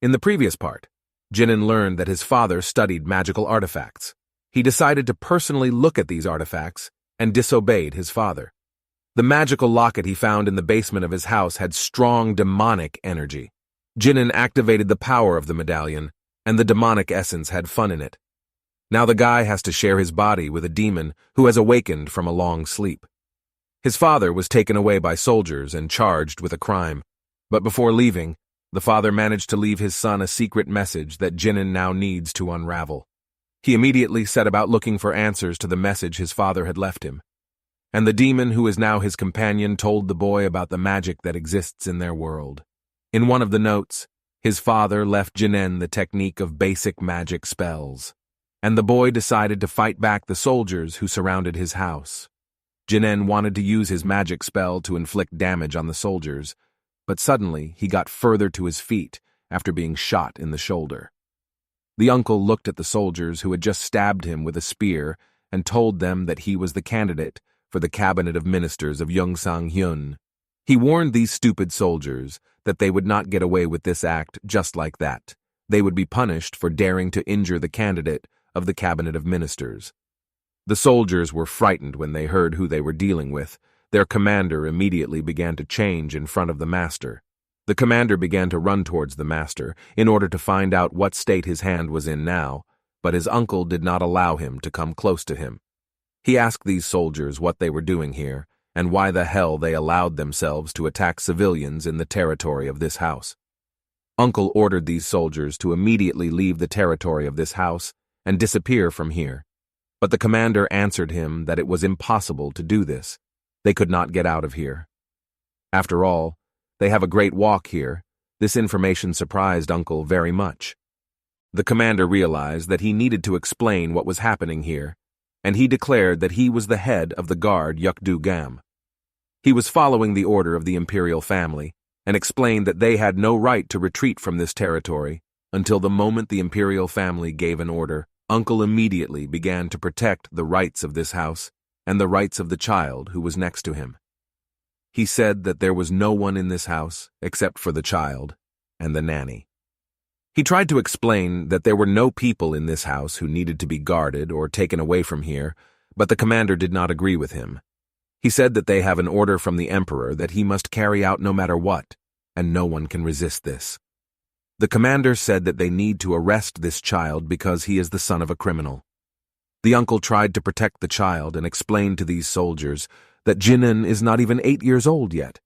In the previous part, Jinan learned that his father studied magical artifacts. He decided to personally look at these artifacts and disobeyed his father. The magical locket he found in the basement of his house had strong demonic energy. Jinan activated the power of the medallion, and the demonic essence had fun in it. Now the guy has to share his body with a demon who has awakened from a long sleep. His father was taken away by soldiers and charged with a crime, but before leaving, the father managed to leave his son a secret message that Jinan now needs to unravel. He immediately set about looking for answers to the message his father had left him. And the demon who is now his companion told the boy about the magic that exists in their world. In one of the notes, his father left Jinan the technique of basic magic spells, and the boy decided to fight back the soldiers who surrounded his house. Jinan wanted to use his magic spell to inflict damage on the soldiers, but suddenly he got further to his feet after being shot in the shoulder. The uncle looked at the soldiers who had just stabbed him with a spear and told them that he was the candidate for the cabinet of ministers of Yongsan-hyun. He warned these stupid soldiers that they would not get away with this act just like that. They would be punished for daring to injure the candidate of the cabinet of ministers. The soldiers were frightened when they heard who they were dealing with. Their commander immediately began to change in front of the master. The commander began to run towards the master in order to find out what state his hand was in now, but his uncle did not allow him to come close to him. He asked these soldiers what they were doing here and why the hell they allowed themselves to attack civilians in the territory of this house. Uncle ordered these soldiers to immediately leave the territory of this house and disappear from here, but the commander answered him that it was impossible to do this. They could not get out of here. After all, they have a great walk here. This information surprised Uncle very much. The commander realized that he needed to explain what was happening here, and he declared that he was the head of the guard Yukdu Gam. He was following the order of the imperial family and explained that they had no right to retreat from this territory until the moment the imperial family gave an order. Uncle immediately began to protect the rights of this house and the rights of the child who was next to him. He said that there was no one in this house except for the child and the nanny. He tried to explain that there were no people in this house who needed to be guarded or taken away from here, but the commander did not agree with him. He said that they have an order from the emperor that he must carry out no matter what, and no one can resist this. The commander said that they need to arrest this child because he is the son of a criminal. The uncle tried to protect the child and explained to these soldiers that Jinan is not even 8 years old yet,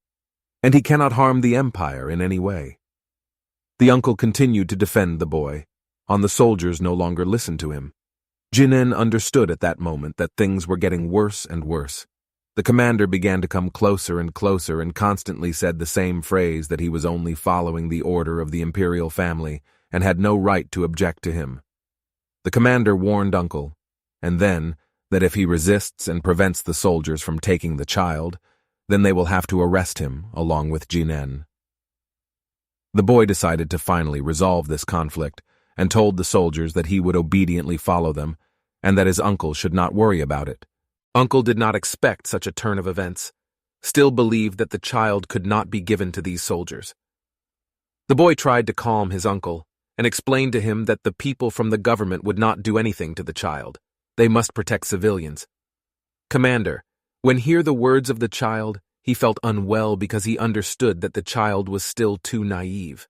and he cannot harm the empire in any way. The uncle continued to defend the boy, and the soldiers no longer listened to him. Jinan understood at that moment that things were getting worse and worse. The commander began to come closer and closer and constantly said the same phrase that he was only following the order of the imperial family and had no right to object to him. The commander warned Uncle, and then, that if he resists and prevents the soldiers from taking the child, then they will have to arrest him along with Jinan. The boy decided to finally resolve this conflict and told the soldiers that he would obediently follow them and that his uncle should not worry about it. Uncle did not expect such a turn of events, still believed that the child could not be given to these soldiers. The boy tried to calm his uncle and explained to him that the people from the government would not do anything to the child. They must protect civilians. Commander, when hear the words of the child, he felt unwell because he understood that the child was still too naive.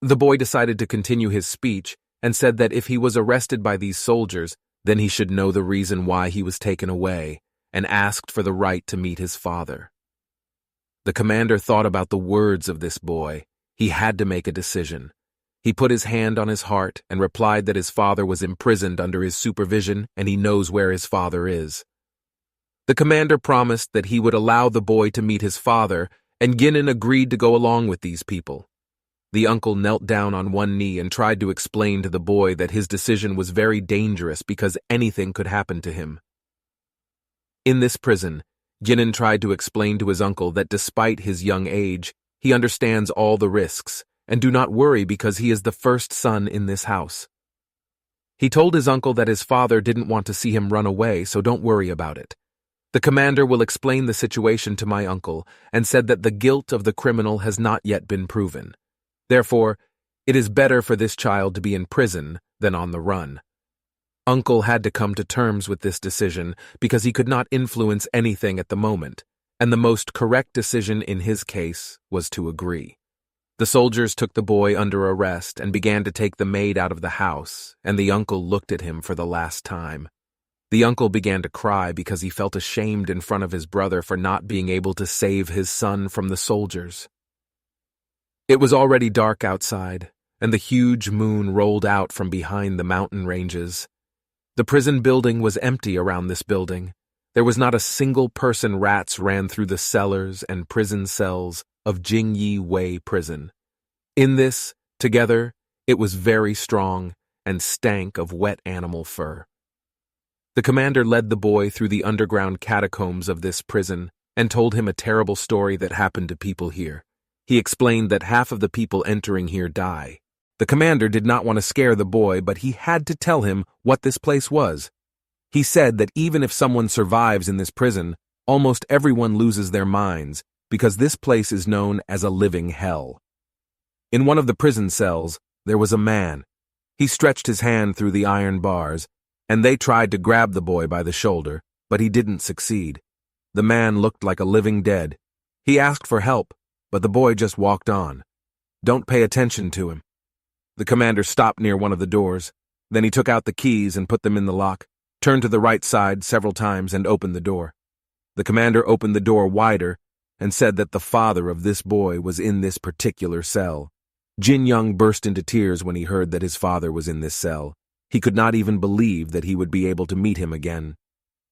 The boy decided to continue his speech and said that if he was arrested by these soldiers, then he should know the reason why he was taken away and asked for the right to meet his father. The commander thought about the words of this boy. He had to make a decision. He put his hand on his heart and replied that his father was imprisoned under his supervision and he knows where his father is. The commander promised that he would allow the boy to meet his father, and Jinan agreed to go along with these people. The uncle knelt down on one knee and tried to explain to the boy that his decision was very dangerous because anything could happen to him. In this prison, Jinan tried to explain to his uncle that despite his young age, he understands all the risks, and do not worry because he is the first son in this house. He told his uncle that his father didn't want to see him run away, so don't worry about it. The commander will explain the situation to my uncle and said that the guilt of the criminal has not yet been proven. Therefore, It is better for this child to be in prison than on the run. Uncle had to come to terms with this decision because he could not influence anything at the moment, and the most correct decision in his case was to agree. The soldiers took the boy under arrest and began to take the maid out of the house, and the uncle looked at him for the last time. The uncle began to cry because he felt ashamed in front of his brother for not being able to save his son from the soldiers. It was already dark outside, and the huge moon rolled out from behind the mountain ranges. The prison building was empty around this building. There was not a single person. Rats ran through the cellars and prison cells of Jingyi Wei prison. In this, together, it was very strong and stank of wet animal fur. The commander led the boy through the underground catacombs of this prison and told him a terrible story that happened to people here. He explained that half of the people entering here die. The commander did not want to scare the boy, but he had to tell him what this place was. He said that even if someone survives in this prison, almost everyone loses their minds because this place is known as a living hell. In one of the prison cells, there was a man. He stretched his hand through the iron bars, and they tried to grab the boy by the shoulder, but he didn't succeed. The man looked like a living dead. He asked for help, but the boy just walked on. Don't pay attention to him. The commander stopped near one of the doors. Then he took out the keys and put them in the lock, turned to the right side several times and opened the door. The commander opened the door wider and said that the father of this boy was in this particular cell. Jin Young burst into tears when he heard that his father was in this cell. He could not even believe that he would be able to meet him again.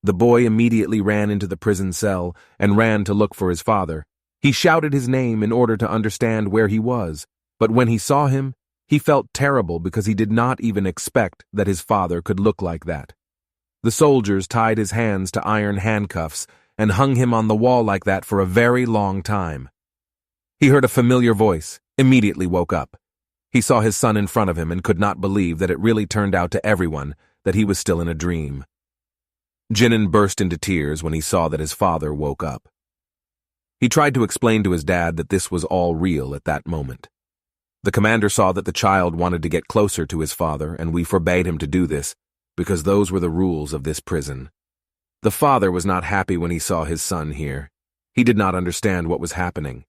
The boy immediately ran into the prison cell and ran to look for his father. He shouted his name in order to understand where he was, but when he saw him, he felt terrible because he did not even expect that his father could look like that. The soldiers tied his hands to iron handcuffs and hung him on the wall like that for a very long time. He heard a familiar voice, immediately woke up. He saw his son in front of him and could not believe that it really turned out to everyone that he was still in a dream. Jinan burst into tears when he saw that his father woke up. He tried to explain to his dad that this was all real at that moment. The commander saw that the child wanted to get closer to his father, and we forbade him to do this, because those were the rules of this prison. The father was not happy when he saw his son here. He did not understand what was happening.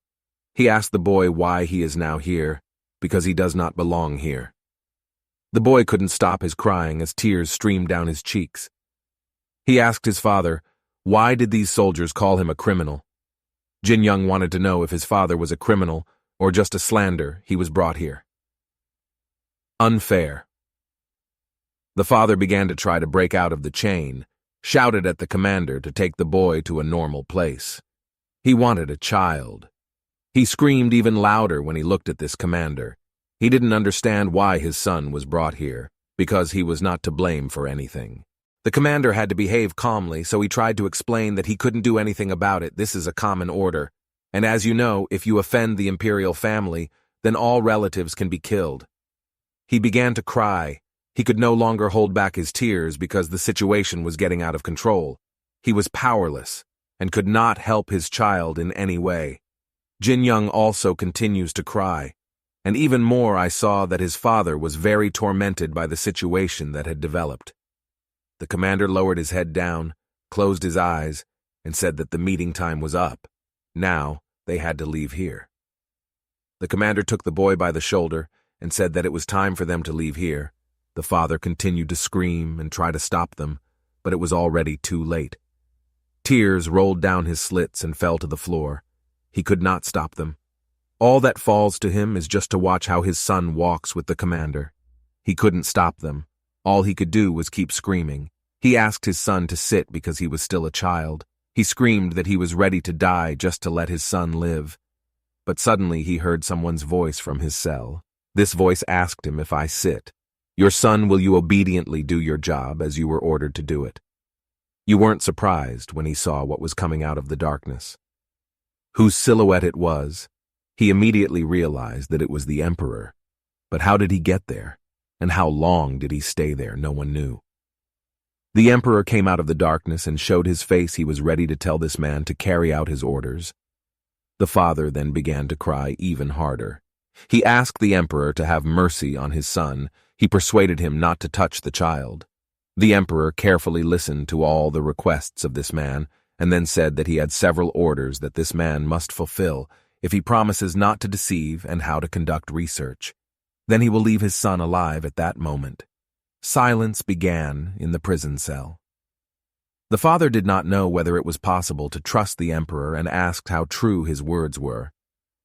He asked the boy why he is now here, because he does not belong here. The boy couldn't stop his crying as tears streamed down his cheeks. He asked his father, why did these soldiers call him a criminal? Jin Young wanted to know if his father was a criminal or just a slander he was brought here. Unfair. The father began to try to break out of the chain, shouted at the commander to take the boy to a normal place. He wanted a child. He screamed even louder when he looked at this commander. He didn't understand why his son was brought here, because he was not to blame for anything. The commander had to behave calmly, so he tried to explain that he couldn't do anything about it. This is a common order. And as you know, if you offend the imperial family, then all relatives can be killed. He began to cry. He could no longer hold back his tears because the situation was getting out of control. He was powerless and could not help his child in any way. Jin Young also continues to cry, and even more I saw that his father was very tormented by the situation that had developed. The commander lowered his head down, closed his eyes, and said that the meeting time was up. Now, they had to leave here. The commander took the boy by the shoulder and said that it was time for them to leave here. The father continued to scream and try to stop them, but it was already too late. Tears rolled down his slits and fell to the floor. He could not stop them. All that falls to him is just to watch how his son walks with the commander. He couldn't stop them. All he could do was keep screaming. He asked his son to sit because he was still a child. He screamed that he was ready to die just to let his son live. But suddenly he heard someone's voice from his cell. This voice asked him if I sit. Your son, will you obediently do your job as you were ordered to do it? You weren't surprised when he saw what was coming out of the darkness. Whose silhouette it was, he immediately realized that it was the Emperor. But how did he get there? And how long did he stay there? No one knew. The Emperor came out of the darkness and showed his face. He was ready to tell this man to carry out his orders. The father then began to cry even harder. He asked the emperor to have mercy on his son. He persuaded him not to touch the child. The emperor carefully listened to all the requests of this man, and then said that he had several orders that this man must fulfill if he promises not to deceive and how to conduct research. Then he will leave his son alive at that moment. Silence began in the prison cell. The father did not know whether it was possible to trust the emperor and asked how true his words were.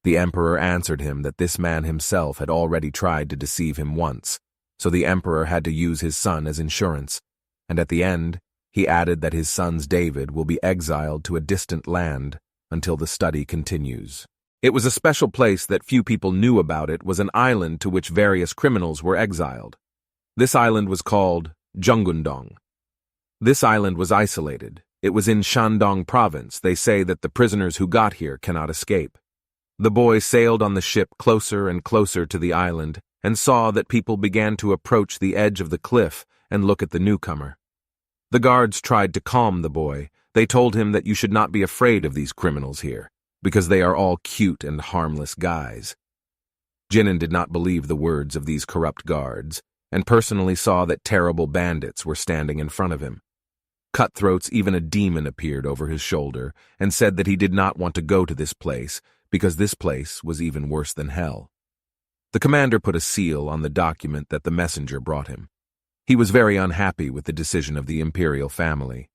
The emperor answered him that this man himself had already tried to deceive him once, so the emperor had to use his son as insurance, and at the end, he added that his son's David will be exiled to a distant land until the study continues. It was a special place that few people knew about. It was an island to which various criminals were exiled. This island was called Junggundong. This island was isolated. It was in Shandong province. They say that the prisoners who got here cannot escape. The boy sailed on the ship closer and closer to the island and saw that people began to approach the edge of the cliff and look at the newcomer. The guards tried to calm the boy. They told him that you should not be afraid of these criminals here, because they are all cute and harmless guys. Jinan did not believe the words of these corrupt guards, and personally saw that terrible bandits were standing in front of him. Cutthroats, even a demon appeared over his shoulder and said that he did not want to go to this place because this place was even worse than hell. The commander put a seal on the document that the messenger brought him. He was very unhappy with the decision of the imperial family.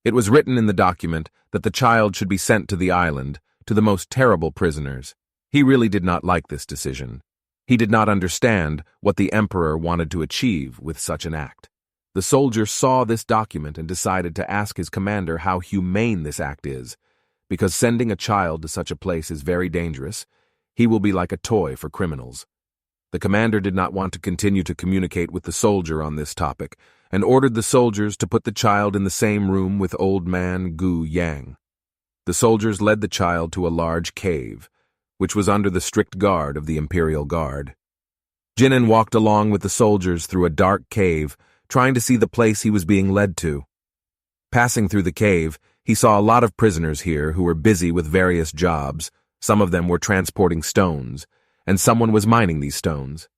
It was written in the document that the child should be sent to the island, to the most terrible prisoners. He really did not like this decision. He did not understand what the emperor wanted to achieve with such an act. The soldier saw this document and decided to ask his commander how humane this act is. Because sending a child to such a place is very dangerous, he will be like a toy for criminals. The commander did not want to continue to communicate with the soldier on this topic and ordered the soldiers to put the child in the same room with old man Gu Yang. The soldiers led the child to a large cave, which was under the strict guard of the Imperial Guard. Jinan walked along with the soldiers through a dark cave, trying to see the place he was being led to. Passing through the cave, he saw a lot of prisoners here who were busy with various jobs. Some of them were transporting stones, and someone was mining these stones.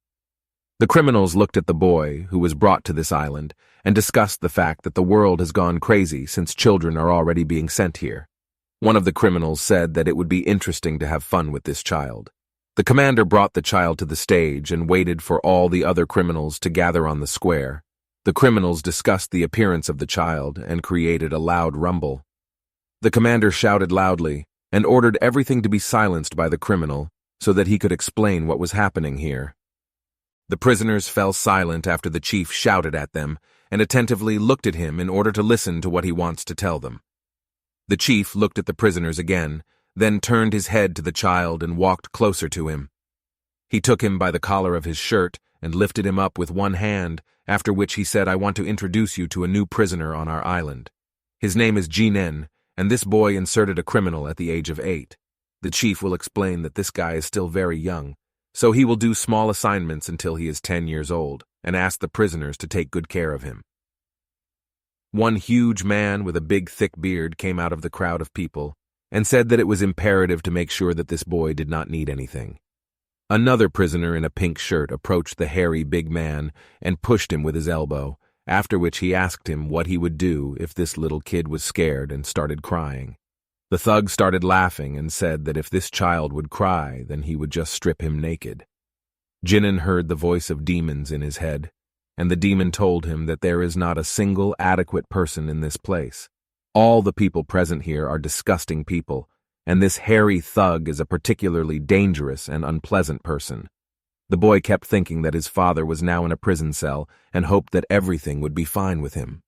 The criminals looked at the boy who was brought to this island and discussed the fact that the world has gone crazy since children are already being sent here. One of the criminals said that it would be interesting to have fun with this child. The commander brought the child to the stage and waited for all the other criminals to gather on the square. The criminals discussed the appearance of the child and created a loud rumble. The commander shouted loudly and ordered everything to be silenced by the criminal so that he could explain what was happening here. The prisoners fell silent after the chief shouted at them and attentively looked at him in order to listen to what he wants to tell them. The chief looked at the prisoners again, then turned his head to the child and walked closer to him. He took him by the collar of his shirt and lifted him up with one hand, after which he said, "I want to introduce you to a new prisoner on our island. His name is Jinan, and this boy inserted a criminal at the age of 8. The chief will explain that this guy is still very young, so he will do small assignments until he is 10 years old, and ask the prisoners to take good care of him." One huge man with a big thick beard came out of the crowd of people and said that it was imperative to make sure that this boy did not need anything. Another prisoner in a pink shirt approached the hairy big man and pushed him with his elbow, after which he asked him what he would do if this little kid was scared and started crying. The thug started laughing and said that if this child would cry, then he would just strip him naked. Jinan heard the voice of demons in his head, and the demon told him that there is not a single adequate person in this place. All the people present here are disgusting people, and this hairy thug is a particularly dangerous and unpleasant person. The boy kept thinking that his father was now in a prison cell and hoped that everything would be fine with him.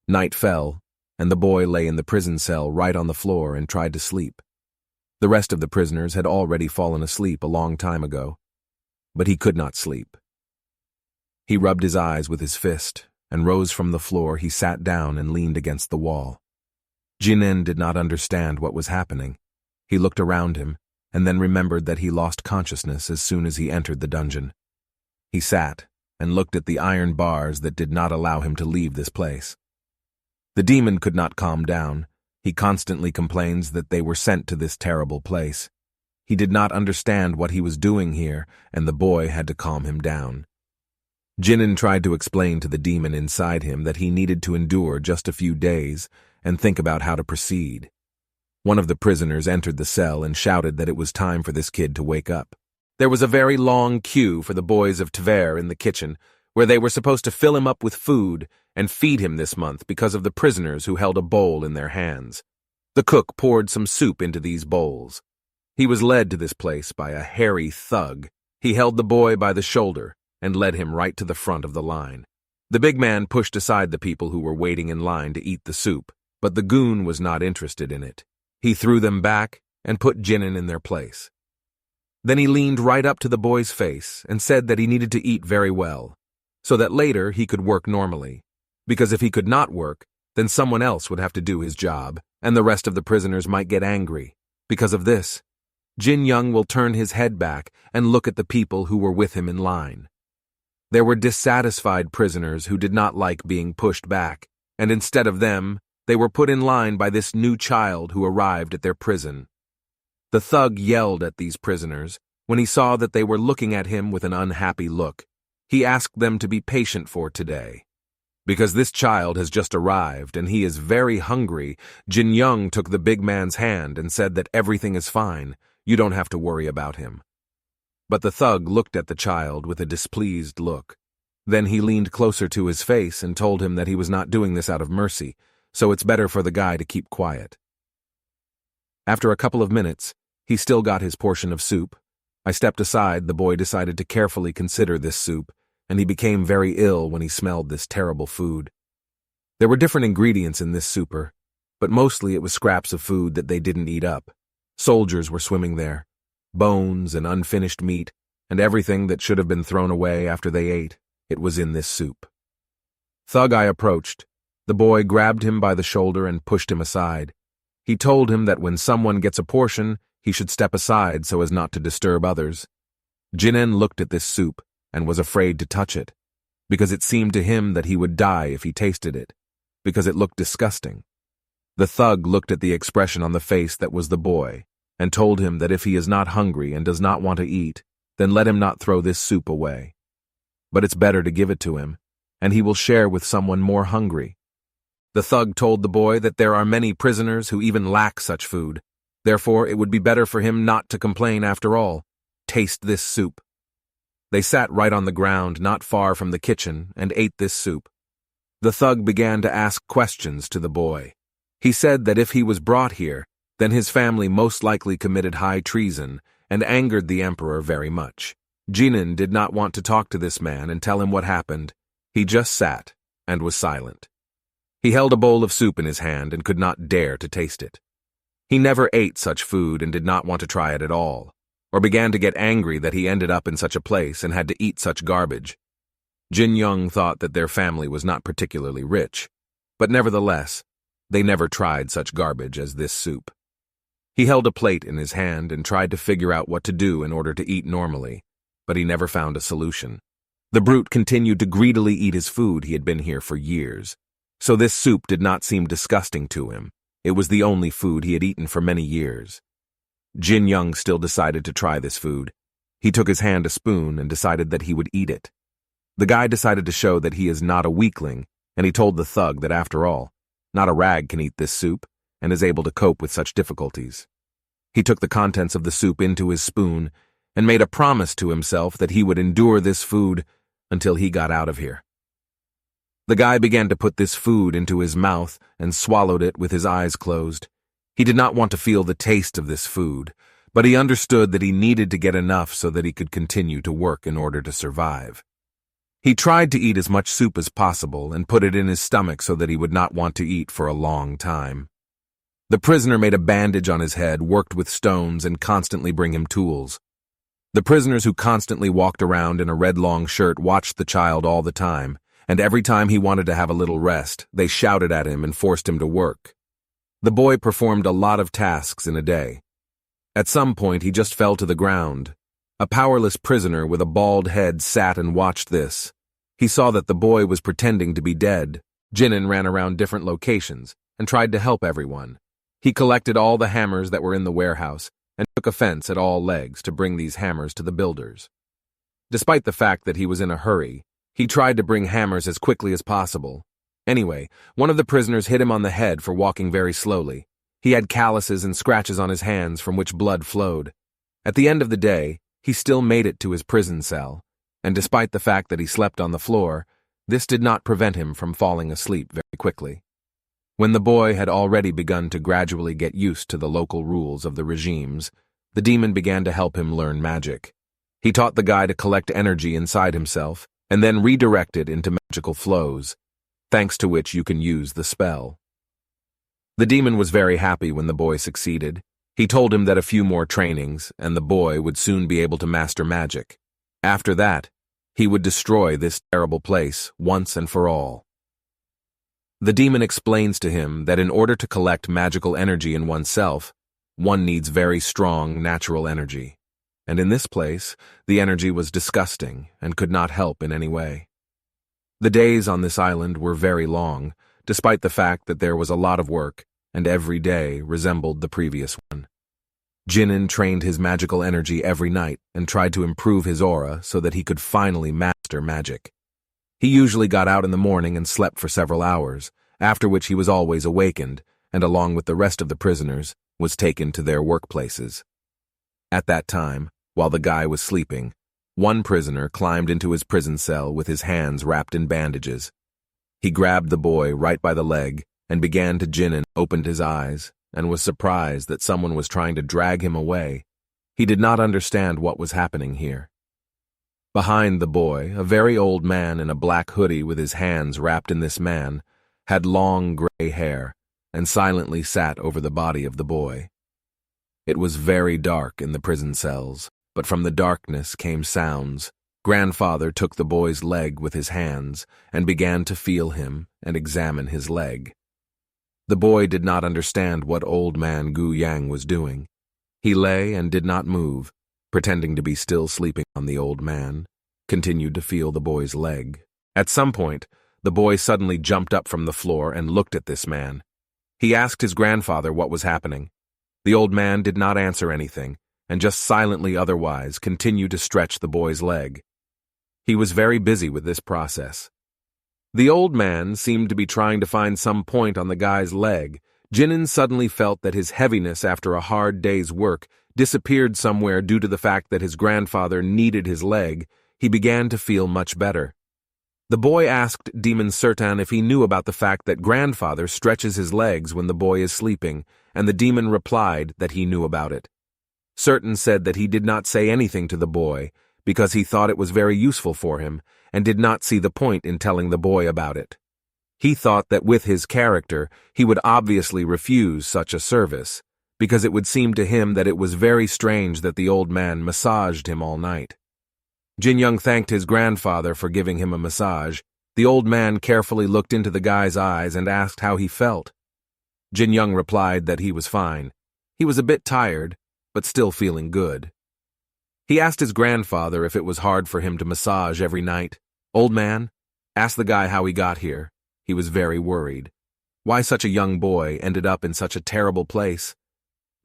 Night fell, and the boy lay in the prison cell right on the floor and tried to sleep. The rest of the prisoners had already fallen asleep a long time ago, but he could not sleep. He rubbed his eyes with his fist and rose from the floor. He sat down and leaned against the wall. Jinan did not understand what was happening. He looked around him and then remembered that he lost consciousness as soon as he entered the dungeon. He sat and looked at the iron bars that did not allow him to leave this place. The demon could not calm down. He constantly complains that they were sent to this terrible place. He did not understand what he was doing here, and the boy had to calm him down. Jinan tried to explain to the demon inside him that he needed to endure just a few days and think about how to proceed. One of the prisoners entered the cell and shouted that it was time for this kid to wake up. There was a very long queue for the boys of Tver in the kitchen, where they were supposed to fill him up with food and feed him this month because of the prisoners who held a bowl in their hands. The cook poured some soup into these bowls. He was led to this place by a hairy thug. He held the boy by the shoulder and led him right to the front of the line. The big man pushed aside the people who were waiting in line to eat the soup, but the goon was not interested in it. He threw them back and put Jinan in their place. Then he leaned right up to the boy's face and said that he needed to eat very well, so that later he could work normally, because if he could not work, then someone else would have to do his job, and the rest of the prisoners might get angry. Because of this, Jin Young will turn his head back and look at the people who were with him in line. There were dissatisfied prisoners who did not like being pushed back, and instead of them, they were put in line by this new child who arrived at their prison. The thug yelled at these prisoners when he saw that they were looking at him with an unhappy look. He asked them to be patient for today. Because this child has just arrived and he is very hungry, Jin Young took the big man's hand and said that everything is fine, you don't have to worry about him. But the thug looked at the child with a displeased look. Then he leaned closer to his face and told him that he was not doing this out of mercy, so it's better for the guy to keep quiet. After a couple of minutes, he still got his portion of soup. I stepped aside. The boy decided to carefully consider this soup, and he became very ill when he smelled this terrible food. There were different ingredients in this souper, but mostly it was scraps of food that they didn't eat up. Soldiers were swimming there, bones and unfinished meat, and everything that should have been thrown away after they ate, it was in this soup. Thug Eye approached. The boy grabbed him by the shoulder and pushed him aside. He told him that when someone gets a portion, he should step aside so as not to disturb others. Jinan looked at this soup and was afraid to touch it, because it seemed to him that he would die if he tasted it, because it looked disgusting. The thug looked at the expression on the face that was the boy, and told him that if he is not hungry and does not want to eat, then let him not throw this soup away. But it's better to give it to him, and he will share with someone more hungry. The thug told the boy that there are many prisoners who even lack such food. Therefore, it would be better for him not to complain after all. Taste this soup. They sat right on the ground not far from the kitchen and ate this soup. The thug began to ask questions to the boy. He said that if he was brought here, then his family most likely committed high treason and angered the emperor very much. Jinan did not want to talk to this man and tell him what happened. He just sat and was silent. He held a bowl of soup in his hand and could not dare to taste it. He never ate such food and did not want to try it at all, or began to get angry that he ended up in such a place and had to eat such garbage. Jin Young thought that their family was not particularly rich, but nevertheless, they never tried such garbage as this soup. He held a plate in his hand and tried to figure out what to do in order to eat normally, but he never found a solution. The brute continued to greedily eat his food. He had been here for years, so this soup did not seem disgusting to him. It was the only food he had eaten for many years. Jin Young still decided to try this food. He took his hand a spoon and decided that he would eat it. The guy decided to show that he is not a weakling, and he told the thug that after all, not a rag can eat this soup and is able to cope with such difficulties. He took the contents of the soup into his spoon and made a promise to himself that he would endure this food until he got out of here. The guy began to put this food into his mouth and swallowed it with his eyes closed. He did not want to feel the taste of this food, but he understood that he needed to get enough so that he could continue to work in order to survive. He tried to eat as much soup as possible and put it in his stomach so that he would not want to eat for a long time. The prisoner made a bandage on his head, worked with stones, and constantly bring him tools. The prisoners who constantly walked around in a red long shirt watched the child all the time, and every time he wanted to have a little rest, they shouted at him and forced him to work. The boy performed a lot of tasks in a day. At some point, he just fell to the ground. A powerless prisoner with a bald head sat and watched this. He saw that the boy was pretending to be dead. Jinan ran around different locations and tried to help everyone. He collected all the hammers that were in the warehouse and took offense at all legs to bring these hammers to the builders. Despite the fact that he was in a hurry, he tried to bring hammers as quickly as possible. Anyway, one of the prisoners hit him on the head for walking very slowly. He had calluses and scratches on his hands from which blood flowed. At the end of the day, he still made it to his prison cell, and despite the fact that he slept on the floor, this did not prevent him from falling asleep very quickly. When the boy had already begun to gradually get used to the local rules of the regimes, the demon began to help him learn magic. He taught the guy to collect energy inside himself and then redirect it into magical flows, thanks to which you can use the spell. The demon was very happy when the boy succeeded. He told him that a few more trainings and the boy would soon be able to master magic. After that, he would destroy this terrible place once and for all. The demon explains to him that in order to collect magical energy in oneself, one needs very strong natural energy. And in this place, the energy was disgusting and could not help in any way. The days on this island were very long, despite the fact that there was a lot of work, and every day resembled the previous one. Jinnen trained his magical energy every night and tried to improve his aura so that he could finally master magic. He usually got out in the morning and slept for several hours, after which he was always awakened, and along with the rest of the prisoners, was taken to their workplaces. At that time, while the guy was sleeping, one prisoner climbed into his prison cell with his hands wrapped in bandages. He grabbed the boy right by the leg and began to Jinnen opened his eyes and was surprised that someone was trying to drag him away. He did not understand what was happening here. Behind the boy, a very old man in a black hoodie with his hands wrapped in this man had long gray hair and silently sat over the body of the boy. It was very dark in the prison cells, but from the darkness came sounds. Grandfather took the boy's leg with his hands and began to feel him and examine his leg. The boy did not understand what old man Gu Yang was doing. He lay and did not move, pretending to be still sleeping on the old man, continued to feel the boy's leg. At some point, the boy suddenly jumped up from the floor and looked at this man. He asked his grandfather what was happening. The old man did not answer anything, and just silently otherwise continued to stretch the boy's leg. He was very busy with this process. The old man seemed to be trying to find some point on the guy's leg. Jinnen suddenly felt that his heaviness after a hard day's work disappeared somewhere due to the fact that his grandfather needed his leg. He began to feel much better. The boy asked Demon Sertan if he knew about the fact that grandfather stretches his legs when the boy is sleeping, and the demon replied that he knew about it. Sertan said that he did not say anything to the boy because he thought it was very useful for him and did not see the point in telling the boy about it. He thought that with his character, he would obviously refuse such a service, because it would seem to him that it was very strange that the old man massaged him all night. Jin Young thanked his grandfather for giving him a massage. The old man carefully looked into the guy's eyes and asked how he felt. Jin Young replied that he was fine. He was a bit tired, but still feeling good. He asked his grandfather if it was hard for him to massage every night. Old man asked the guy how he got here. He was very worried. Why such a young boy ended up in such a terrible place?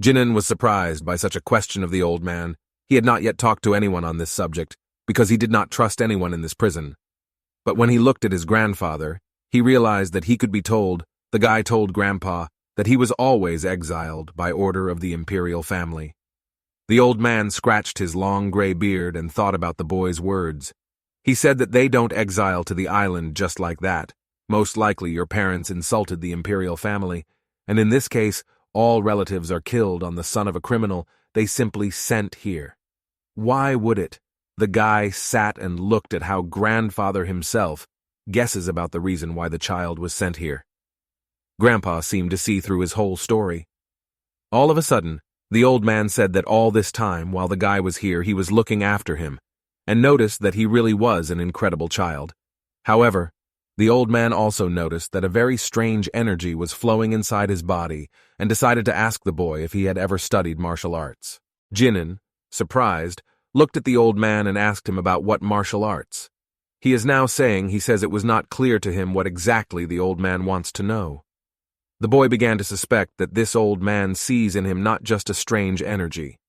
Jinnen was surprised by such a question of the old man. He had not yet talked to anyone on this subject, because he did not trust anyone in this prison. But when he looked at his grandfather, he realized that he could be told. The guy told Grandpa that he was always exiled by order of the imperial family. The old man scratched his long gray beard and thought about the boy's words. He said that they don't exile to the island just like that. Most likely your parents insulted the imperial family, and in this case, all relatives are killed on the son of a criminal they simply sent here. Why would it? The guy sat and looked at how grandfather himself guesses about the reason why the child was sent here. Grandpa seemed to see through his whole story. All of a sudden, the old man said that all this time while the guy was here he was looking after him, and noticed that he really was an incredible child. However, the old man also noticed that a very strange energy was flowing inside his body and decided to ask the boy if he had ever studied martial arts. Jinnen, surprised, looked at the old man and asked him about what martial arts. He is now saying he says it was not clear to him what exactly the old man wants to know. The boy began to suspect that this old man sees in him not just a strange energy,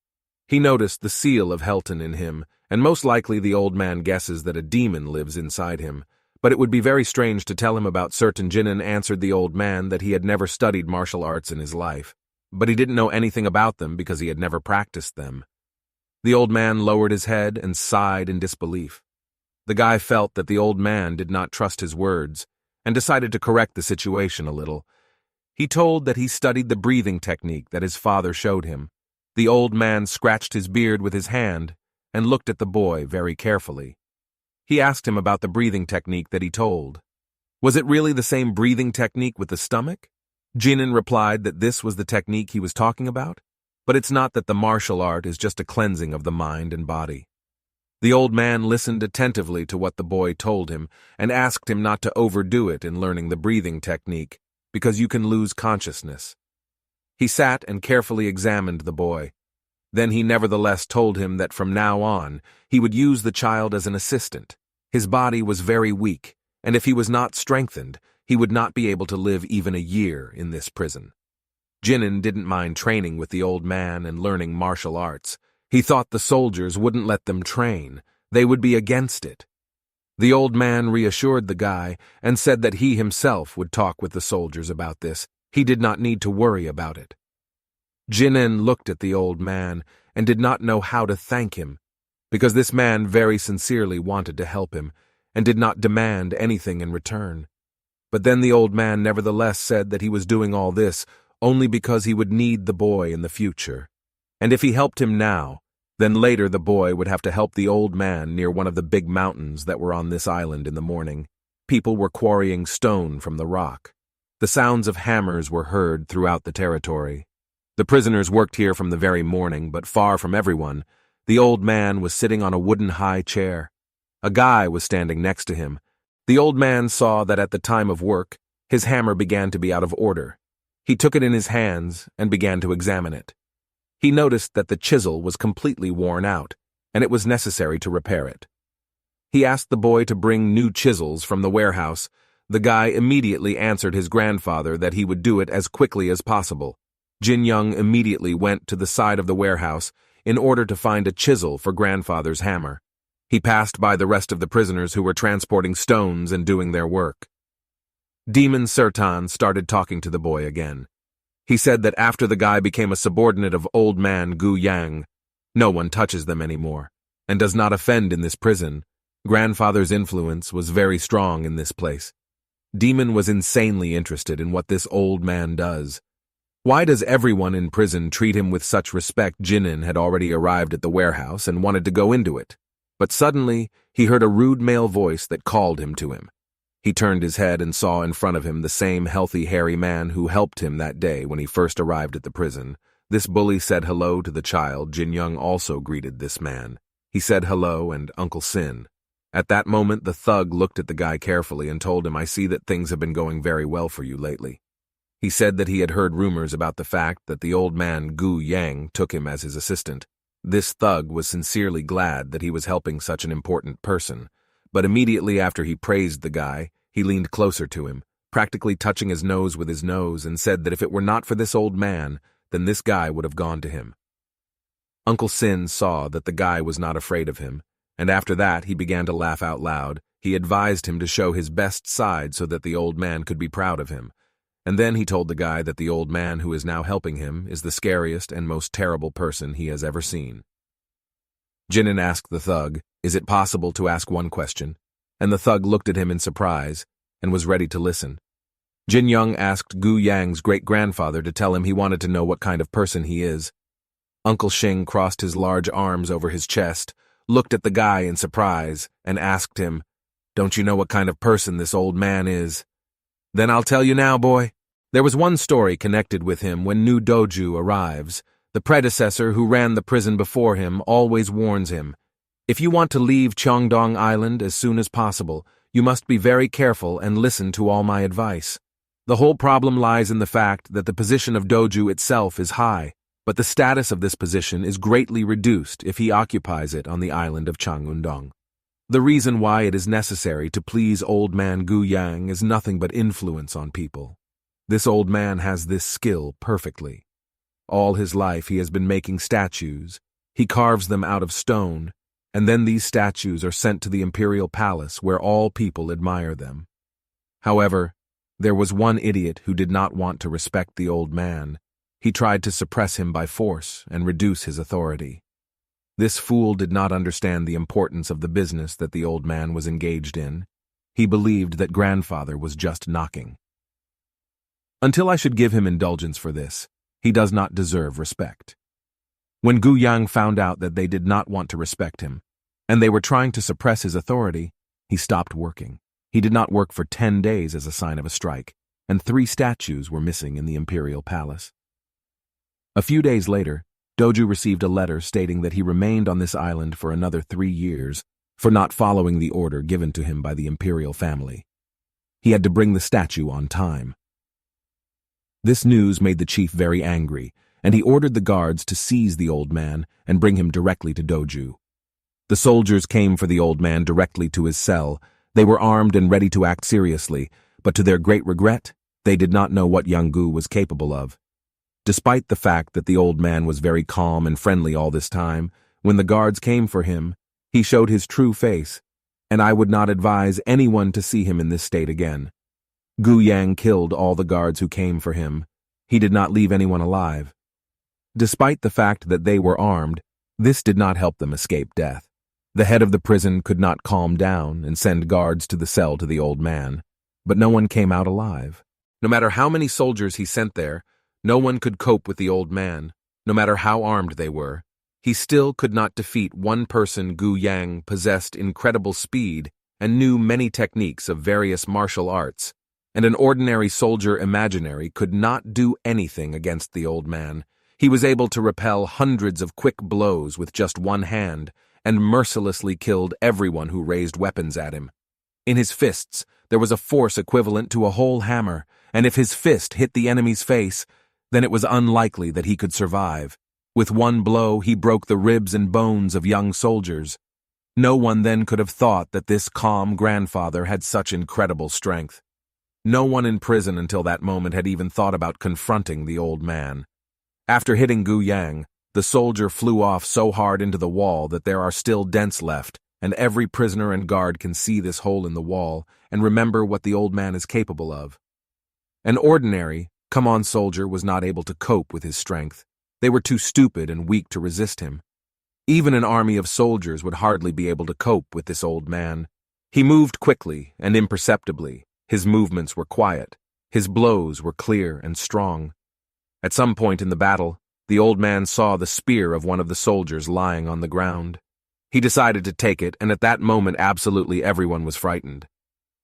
He noticed the seal of Helton in him, and most likely the old man guesses that a demon lives inside him. But it would be very strange to tell him about certain Jinnen answered the old man that he had never studied martial arts in his life. But he didn't know anything about them because he had never practiced them. The old man lowered his head and sighed in disbelief. The guy felt that the old man did not trust his words, and decided to correct the situation a little. He told that he studied the breathing technique that his father showed him. The old man scratched his beard with his hand and looked at the boy very carefully. He asked him about the breathing technique that he told. Was it really the same breathing technique with the stomach? Jinnen replied that this was the technique he was talking about, but it's not, that the martial art is just a cleansing of the mind and body. The old man listened attentively to what the boy told him and asked him not to overdo it in learning the breathing technique, because you can lose consciousness. He sat and carefully examined the boy. Then he nevertheless told him that from now on, he would use the child as an assistant. His body was very weak, and if he was not strengthened, he would not be able to live even a year in this prison. Jinnen didn't mind training with the old man and learning martial arts. He thought the soldiers wouldn't let them train. They would be against it. The old man reassured the guy and said that he himself would talk with the soldiers about this. He did not need to worry about it. Jinnen looked at the old man and did not know how to thank him, because this man very sincerely wanted to help him and did not demand anything in return. But then the old man nevertheless said that he was doing all this only because he would need the boy in the future. And if he helped him now, then later the boy would have to help the old man near one of the big mountains that were on this island in the morning. People were quarrying stone from the rock. The sounds of hammers were heard throughout the territory. The prisoners worked here from the very morning, but far from everyone. The old man was sitting on a wooden high chair. A guy was standing next to him. The old man saw that at the time of work, his hammer began to be out of order. He took it in his hands and began to examine it. He noticed that the chisel was completely worn out, and it was necessary to repair it. He asked the boy to bring new chisels from the warehouse. The guy immediately answered his grandfather that he would do it as quickly as possible. Jin Young immediately went to the side of the warehouse in order to find a chisel for grandfather's hammer. He passed by the rest of the prisoners who were transporting stones and doing their work. Demon Sertan started talking to the boy again. He said that after the guy became a subordinate of old man Gu Yang, no one touches them anymore, and does not offend in this prison. Grandfather's influence was very strong in this place. Demon was insanely interested in what this old man does. Why does everyone in prison treat him with such respect? Jinnen had already arrived at the warehouse and wanted to go into it. But suddenly, he heard a rude male voice that called him to him. He turned his head and saw in front of him the same healthy, hairy man who helped him that day when he first arrived at the prison. This bully said hello to the child. Jin Young also greeted this man. He said hello and Uncle Sin. At that moment, the thug looked at the guy carefully and told him, "I see that things have been going very well for you lately." He said that he had heard rumors about the fact that the old man Gu Yang took him as his assistant. This thug was sincerely glad that he was helping such an important person, but immediately after he praised the guy, he leaned closer to him, practically touching his nose with his nose, and said that if it were not for this old man, then this guy would have gone to him. Uncle Sin saw that the guy was not afraid of him, and after that he began to laugh out loud. He advised him to show his best side so that the old man could be proud of him. And then he told the guy that the old man who is now helping him is the scariest and most terrible person he has ever seen. Jinnen asked the thug, "Is it possible to ask one question?" And the thug looked at him in surprise and was ready to listen. Jin Young asked Gu Yang's great-grandfather to tell him he wanted to know what kind of person he is. Uncle Shing crossed his large arms over his chest, looked at the guy in surprise, and asked him, "Don't you know what kind of person this old man is?" "Then I'll tell you now, boy. There was one story connected with him when new doju arrives. The predecessor who ran the prison before him always warns him, if you want to leave Cheongdong Island as soon as possible, you must be very careful and listen to all my advice. The whole problem lies in the fact that the position of doju itself is high, but the status of this position is greatly reduced if he occupies it on the island of Changundong. The reason why it is necessary to please old man Gu Yang is nothing but influence on people. This old man has this skill perfectly. All his life he has been making statues, He carves them out of stone, and then these statues are sent to the imperial palace where all people admire them. However, there was one idiot who did not want to respect the old man. He tried to suppress him by force and reduce his authority. This fool did not understand the importance of the business that the old man was engaged in. He believed that grandfather was just knocking. Until I should give him indulgence for this, he does not deserve respect. When Gu Yang found out that they did not want to respect him, and they were trying to suppress his authority, he stopped working. He did not work for 10 days as a sign of a strike, and 3 statues were missing in the imperial palace. A few days later, Doju received a letter stating that he remained on this island for another 3 years for not following the order given to him by the imperial family. He had to bring the statue on time. This news made the chief very angry, and he ordered the guards to seize the old man and bring him directly to Doju. The soldiers came for the old man directly to his cell. They were armed and ready to act seriously, but to their great regret, they did not know what young Gu was capable of. Despite the fact that the old man was very calm and friendly all this time, when the guards came for him, he showed his true face, and I would not advise anyone to see him in this state again. Gu Yang killed all the guards who came for him. He did not leave anyone alive. Despite the fact that they were armed, this did not help them escape death. The head of the prison could not calm down and send guards to the cell to the old man, but no one came out alive. No matter how many soldiers he sent there, no one could cope with the old man. No matter how armed they were, he still could not defeat one person. Gu Yang possessed incredible speed and knew many techniques of various martial arts, and an ordinary soldier imaginary could not do anything against the old man. He was able to repel hundreds of quick blows with just one hand, and mercilessly killed everyone who raised weapons at him. In his fists, there was a force equivalent to a whole hammer, and if his fist hit the enemy's face, then it was unlikely that he could survive. With one blow, he broke the ribs and bones of young soldiers. No one then could have thought that this calm grandfather had such incredible strength. No one in prison until that moment had even thought about confronting the old man. After hitting Gu Yang, the soldier flew off so hard into the wall that there are still dents left, and every prisoner and guard can see this hole in the wall and remember what the old man is capable of. An ordinary, come-on soldier was not able to cope with his strength. They were too stupid and weak to resist him. Even an army of soldiers would hardly be able to cope with this old man. He moved quickly and imperceptibly. His movements were quiet. His blows were clear and strong. At some point in the battle, the old man saw the spear of one of the soldiers lying on the ground. He decided to take it, and at that moment absolutely everyone was frightened.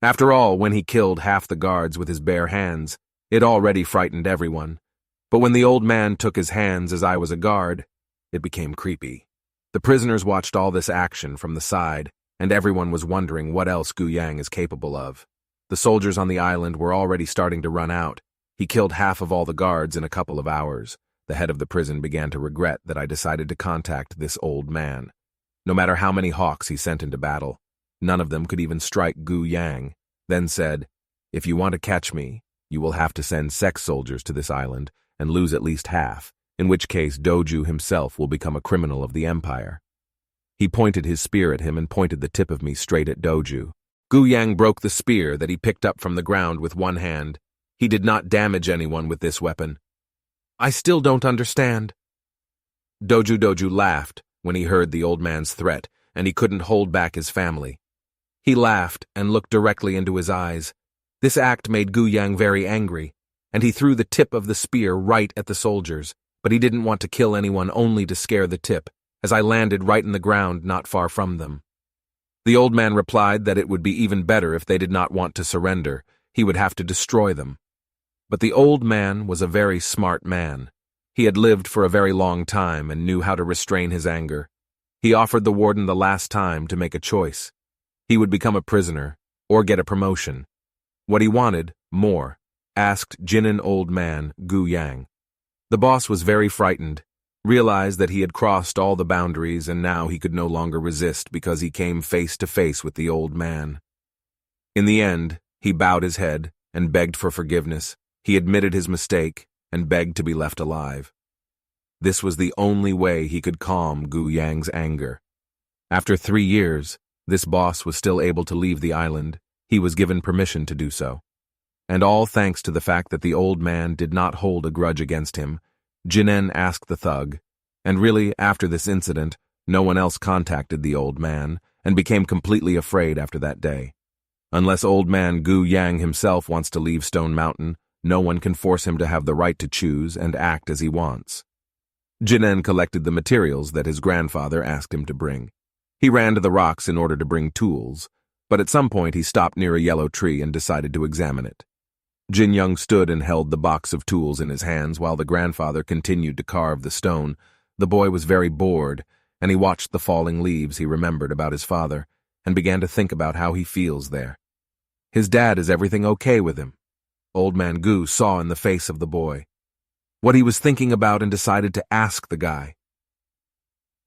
After all, when he killed half the guards with his bare hands, it already frightened everyone. But when the old man took his hands as I was a guard, it became creepy. The prisoners watched all this action from the side, and everyone was wondering what else Gu Yang is capable of. The soldiers on the island were already starting to run out. He killed half of all the guards in a couple of hours. The head of the prison began to regret that I decided to contact this old man. No matter how many hawks he sent into battle, none of them could even strike Gu Yang, then said, "If you want to catch me, you will have to send sex soldiers to this island and lose at least half, in which case Doju himself will become a criminal of the empire." He pointed his spear at him and pointed the tip of me straight at Doju. Gu Yang broke the spear that he picked up from the ground with one hand. He did not damage anyone with this weapon. "I still don't understand." Doju laughed when he heard the old man's threat, and he couldn't hold back his family. He laughed and looked directly into his eyes. This act made Gu Yang very angry, and he threw the tip of the spear right at the soldiers, but he didn't want to kill anyone, only to scare the tip, as I landed right in the ground not far from them. The old man replied that it would be even better if they did not want to surrender. He would have to destroy them. But the old man was a very smart man. He had lived for a very long time and knew how to restrain his anger. He offered the warden the last time to make a choice. He would become a prisoner or get a promotion. What he wanted, more, asked Jinan old man Gu Yang. The boss was very frightened, realized that he had crossed all the boundaries, and now he could no longer resist because he came face to face with the old man. In the end, he bowed his head and begged for forgiveness. He admitted his mistake and begged to be left alive. This was the only way he could calm Gu Yang's anger. After 3 years, this boss was still able to leave the island. He was given permission to do so. And all thanks to the fact that the old man did not hold a grudge against him. Jinnen asked the thug, and really, after this incident, no one else contacted the old man and became completely afraid after that day. Unless old man Gu Yang himself wants to leave Stone Mountain, no one can force him to have the right to choose and act as he wants. Jinnen collected the materials that his grandfather asked him to bring. He ran to the rocks in order to bring tools, but at some point he stopped near a yellow tree and decided to examine it. Jin Young stood and held the box of tools in his hands while the grandfather continued to carve the stone. The boy was very bored, and he watched the falling leaves he remembered about his father and began to think about how he feels there. His dad, is everything okay with him? Old man Gu saw in the face of the boy what he was thinking about and decided to ask the guy.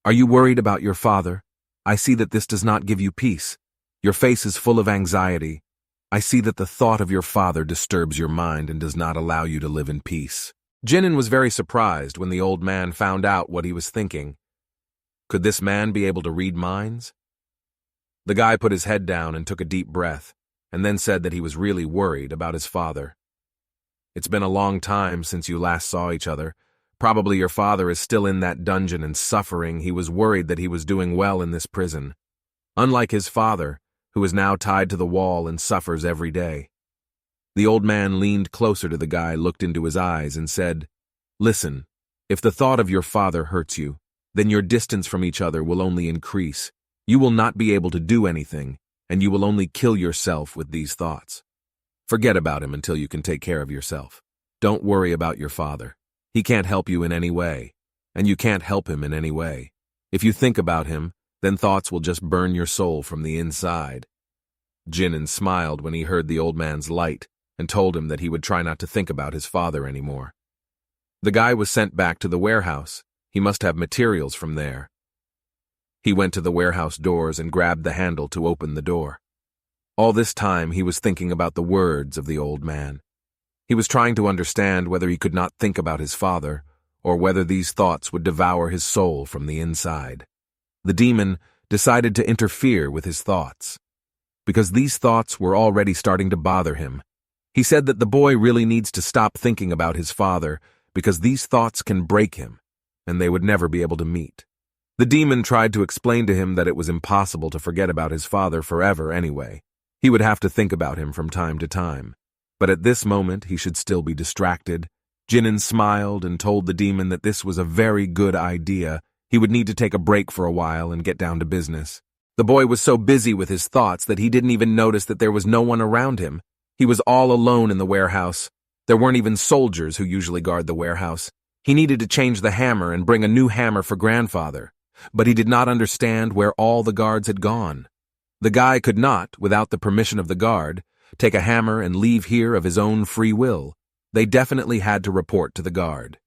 Are you worried about your father? I see that this does not give you peace. Your face is full of anxiety. I see that the thought of your father disturbs your mind and does not allow you to live in peace. Jinnen was very surprised when the old man found out what he was thinking. Could this man be able to read minds? The guy put his head down and took a deep breath, and then said that he was really worried about his father. It's been a long time since you last saw each other. Probably your father is still in that dungeon and suffering. He was worried that he was doing well in this prison. Unlike his father, who is now tied to the wall and suffers every day. The old man leaned closer to the guy, looked into his eyes, and said, Listen, if the thought of your father hurts you, then your distance from each other will only increase. You will not be able to do anything, and you will only kill yourself with these thoughts. Forget about him until you can take care of yourself. Don't worry about your father. He can't help you in any way, and you can't help him in any way. If you think about him, then thoughts will just burn your soul from the inside. Jinnen smiled when he heard the old man's light and told him that he would try not to think about his father anymore. The guy was sent back to the warehouse. He must have materials from there. He went to the warehouse doors and grabbed the handle to open the door. All this time he was thinking about the words of the old man. He was trying to understand whether he could not think about his father, or whether these thoughts would devour his soul from the inside. The demon decided to interfere with his thoughts, because these thoughts were already starting to bother him. He said that the boy really needs to stop thinking about his father, because these thoughts can break him, and they would never be able to meet. The demon tried to explain to him that it was impossible to forget about his father forever anyway. He would have to think about him from time to time. But at this moment, he should still be distracted. Jinnen smiled and told the demon that this was a very good idea. He would need to take a break for a while and get down to business. The boy was so busy with his thoughts that he didn't even notice that there was no one around him. He was all alone in the warehouse. There weren't even soldiers who usually guard the warehouse. He needed to change the hammer and bring a new hammer for grandfather, but he did not understand where all the guards had gone. The guy could not, without the permission of the guard, take a hammer and leave here of his own free will. They definitely had to report to the guard.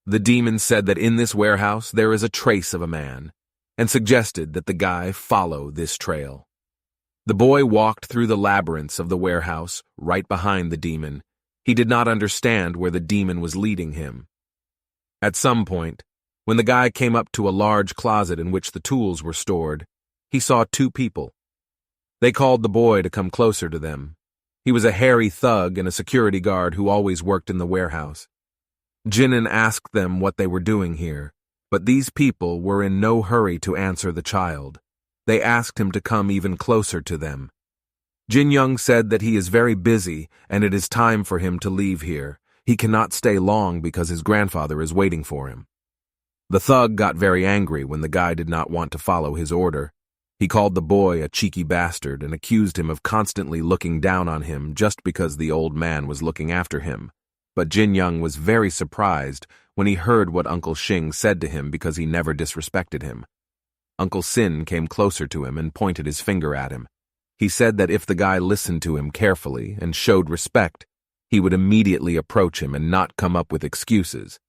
The demon said that in this warehouse there is a trace of a man, and suggested that the guy follow this trail. The boy walked through the labyrinths of the warehouse, right behind the demon. He did not understand where the demon was leading him. At some point, when the guy came up to a large closet in which the tools were stored, he saw 2 people. They called the boy to come closer to them. He was a hairy thug and a security guard who always worked in the warehouse. Jinnen asked them what they were doing here, but these people were in no hurry to answer the child. They asked him to come even closer to them. Jin Young said that he is very busy and it is time for him to leave here. He cannot stay long because his grandfather is waiting for him. The thug got very angry when the guy did not want to follow his order. He called the boy a cheeky bastard and accused him of constantly looking down on him just because the old man was looking after him. But Jin Young was very surprised when he heard what Uncle Xing said to him because he never disrespected him. Uncle Sin came closer to him and pointed his finger at him. He said that if the guy listened to him carefully and showed respect, he would immediately approach him and not come up with excuses.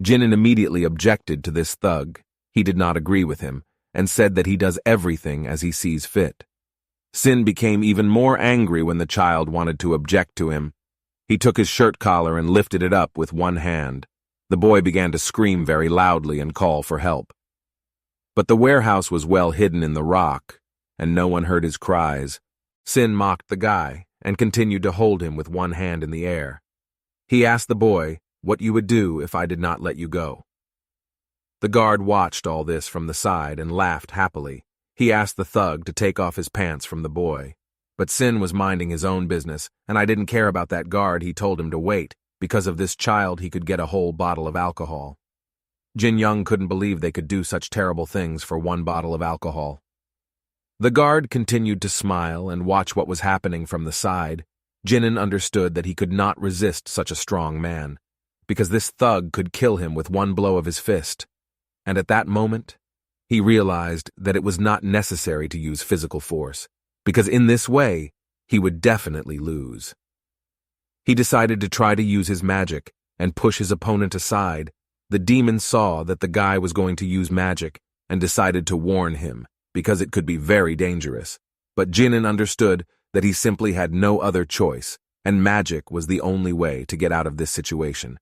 Jinnen immediately objected to this thug. He did not agree with him and said that he does everything as he sees fit. Sin became even more angry when the child wanted to object to him. He took his shirt collar and lifted it up with one hand. The boy began to scream very loudly and call for help. But the warehouse was well hidden in the rock, and no one heard his cries. Sin mocked the guy and continued to hold him with one hand in the air. He asked the boy what you would do if I did not let you go. The guard watched all this from the side and laughed happily. He asked the thug to take off his pants from the boy. But Sin was minding his own business, and I didn't care about that guard. He told him to wait. Because of this child, he could get a whole bottle of alcohol. Jin Young couldn't believe they could do such terrible things for one bottle of alcohol. The guard continued to smile and watch what was happening from the side. Jinan understood that he could not resist such a strong man, because this thug could kill him with one blow of his fist. And at that moment, he realized that it was not necessary to use physical force, because in this way, he would definitely lose. He decided to try to use his magic and push his opponent aside. The demon saw that the guy was going to use magic and decided to warn him, because it could be very dangerous. But Jinan understood that he simply had no other choice, and magic was the only way to get out of this situation.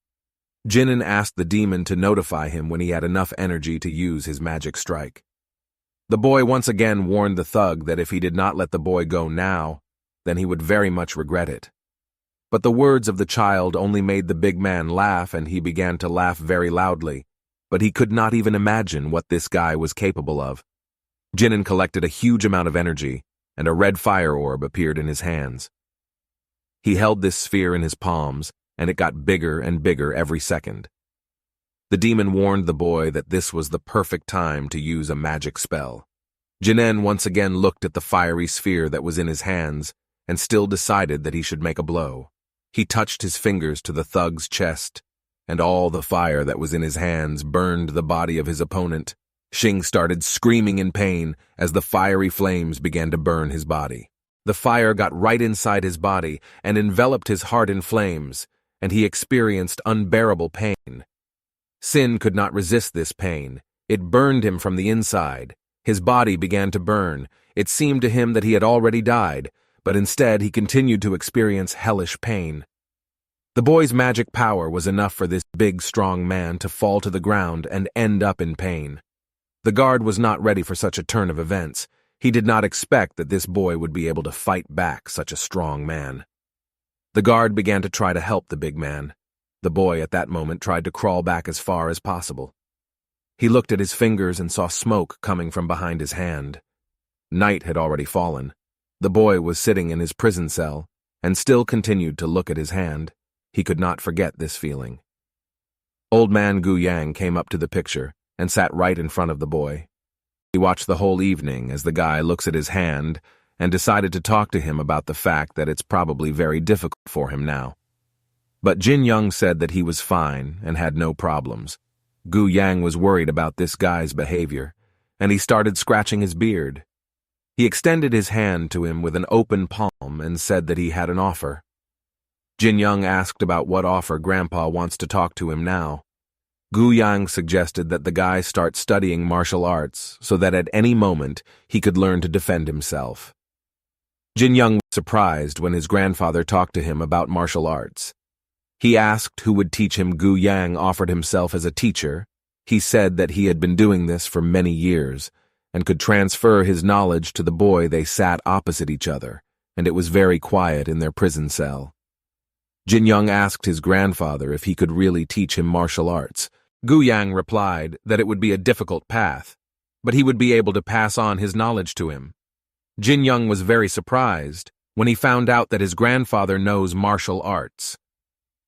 Jinan asked the demon to notify him when he had enough energy to use his magic strike. The boy once again warned the thug that if he did not let the boy go now, then he would very much regret it. But the words of the child only made the big man laugh, and he began to laugh very loudly, but he could not even imagine what this guy was capable of. Jinan collected a huge amount of energy, and a red fire orb appeared in his hands. He held this sphere in his palms, and it got bigger and bigger every second. The demon warned the boy that this was the perfect time to use a magic spell. Jinan once again looked at the fiery sphere that was in his hands, and still decided that he should make a blow. He touched his fingers to the thug's chest, and all the fire that was in his hands burned the body of his opponent. Xing started screaming in pain as the fiery flames began to burn his body. The fire got right inside his body and enveloped his heart in flames, and he experienced unbearable pain. Sin could not resist this pain. It burned him from the inside. His body began to burn. It seemed to him that he had already died, but instead he continued to experience hellish pain. The boy's magic power was enough for this big, strong man to fall to the ground and end up in pain. The guard was not ready for such a turn of events. He did not expect that this boy would be able to fight back such a strong man. The guard began to try to help the big man. The boy at that moment tried to crawl back as far as possible. He looked at his fingers and saw smoke coming from behind his hand. Night had already fallen. The boy was sitting in his prison cell and still continued to look at his hand. He could not forget this feeling. Old man Gu Yang came up to the picture and sat right in front of the boy. He watched the whole evening as the guy looks at his hand and decided to talk to him about the fact that it's probably very difficult for him now. But Jin Young said that he was fine and had no problems. Gu Yang was worried about this guy's behavior, and he started scratching his beard. He extended his hand to him with an open palm and said that he had an offer. Jin Young asked about what offer Grandpa wants to talk to him now. Gu Yang suggested that the guy start studying martial arts so that at any moment he could learn to defend himself. Jin Young was surprised when his grandfather talked to him about martial arts. He asked who would teach him. Gu Yang offered himself as a teacher. He said that he had been doing this for many years and could transfer his knowledge to the boy. They sat opposite each other, and it was very quiet in their prison cell. Jin Young asked his grandfather if he could really teach him martial arts. Gu Yang replied that it would be a difficult path, but he would be able to pass on his knowledge to him. Jin Young was very surprised when he found out that his grandfather knows martial arts.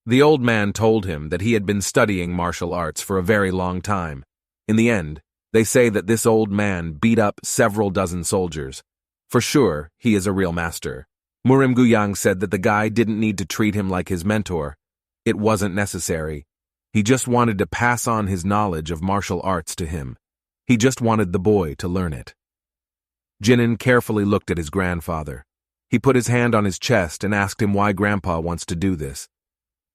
The old man told him that he had been studying martial arts for a very long time. In the end, they say that this old man beat up several dozen soldiers. For sure, he is a real master. Murim Guyang said that the guy didn't need to treat him like his mentor. It wasn't necessary. He just wanted to pass on his knowledge of martial arts to him. He just wanted the boy to learn it. Jinan carefully looked at his grandfather. He put his hand on his chest and asked him why Grandpa wants to do this.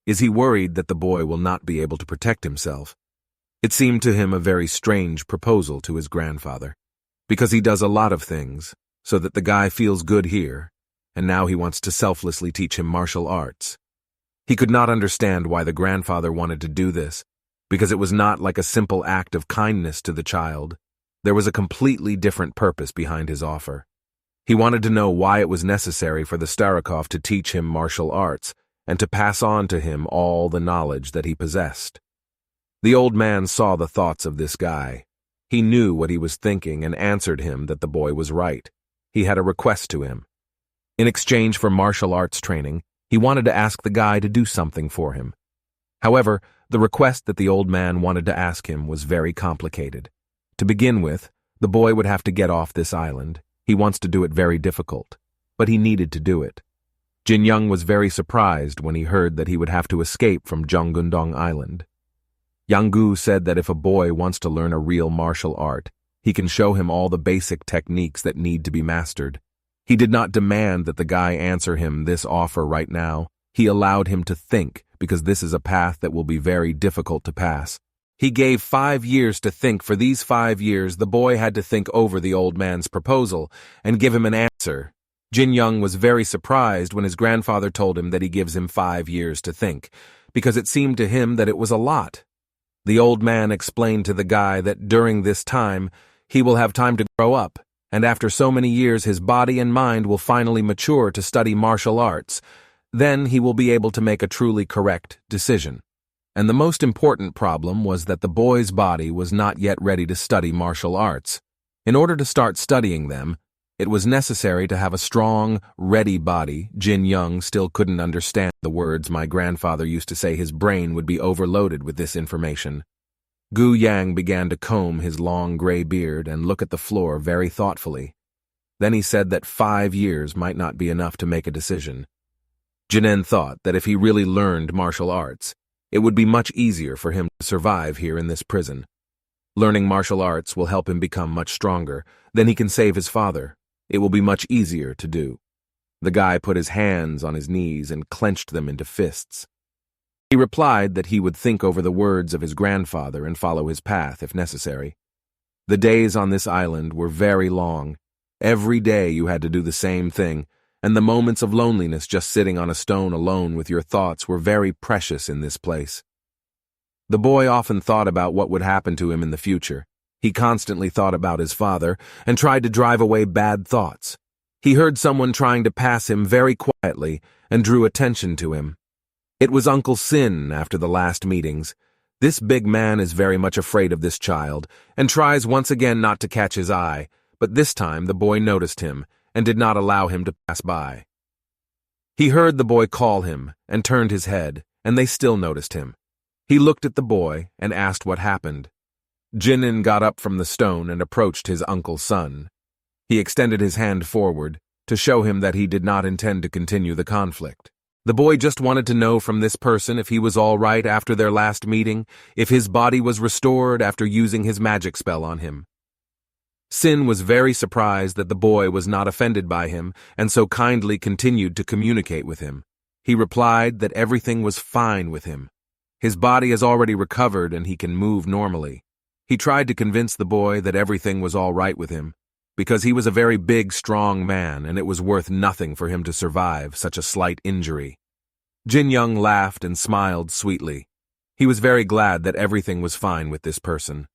Is he worried that the boy will not be able to protect himself? It seemed to him a very strange proposal to his grandfather, because he does a lot of things so that the guy feels good here, and now he wants to selflessly teach him martial arts. He could not understand why the grandfather wanted to do this, because it was not like a simple act of kindness to the child. There was a completely different purpose behind his offer. He wanted to know why it was necessary for the Starikov to teach him martial arts and to pass on to him all the knowledge that he possessed. The old man saw the thoughts of this guy. He knew what he was thinking and answered him that the boy was right. He had a request to him. In exchange for martial arts training, he wanted to ask the guy to do something for him. However, the request that the old man wanted to ask him was very complicated. To begin with, the boy would have to get off this island. He wants to do it very difficult, but he needed to do it. Jin Young was very surprised when he heard that he would have to escape from Jeonggundong Island. Yang Gu said that if a boy wants to learn a real martial art, he can show him all the basic techniques that need to be mastered. He did not demand that the guy answer him this offer right now. He allowed him to think, because this is a path that will be very difficult to pass. He gave 5 years to think. For these 5 years, the boy had to think over the old man's proposal and give him an answer. Jin Young was very surprised when his grandfather told him that he gives him 5 years to think, because it seemed to him that it was a lot. The old man explained to the guy that during this time, he will have time to grow up, and after so many years his body and mind will finally mature to study martial arts. Then he will be able to make a truly correct decision. And the most important problem was that the boy's body was not yet ready to study martial arts. In order to start studying them, it was necessary to have a strong, ready body. Jin Young still couldn't understand the words. My grandfather used to say his brain would be overloaded with this information. Gu Yang began to comb his long gray beard and look at the floor very thoughtfully. Then he said that 5 years might not be enough to make a decision. Jinen thought that if he really learned martial arts, it would be much easier for him to survive here in this prison. Learning martial arts will help him become much stronger. Then he can save his father. It will be much easier to do. The guy put his hands on his knees and clenched them into fists. He replied that he would think over the words of his grandfather and follow his path if necessary. The days on this island were very long. Every day you had to do the same thing, and the moments of loneliness just sitting on a stone alone with your thoughts were very precious in this place. The boy often thought about what would happen to him in the future. He constantly thought about his father and tried to drive away bad thoughts. He heard someone trying to pass him very quietly and drew attention to him. It was Uncle Sin after the last meetings. This big man is very much afraid of this child and tries once again not to catch his eye, but this time the boy noticed him and did not allow him to pass by. He heard the boy call him and turned his head, and they still noticed him. He looked at the boy and asked what happened. Jinin got up from the stone and approached his uncle's son. He extended his hand forward to show him that he did not intend to continue the conflict. The boy just wanted to know from this person if he was all right after their last meeting, if his body was restored after using his magic spell on him. Sin was very surprised that the boy was not offended by him and so kindly continued to communicate with him. He replied that everything was fine with him. His body has already recovered and he can move normally. He tried to convince the boy that everything was all right with him, because he was a very big, strong man and it was worth nothing for him to survive such a slight injury. Jin Young laughed and smiled sweetly. He was very glad that everything was fine with this person.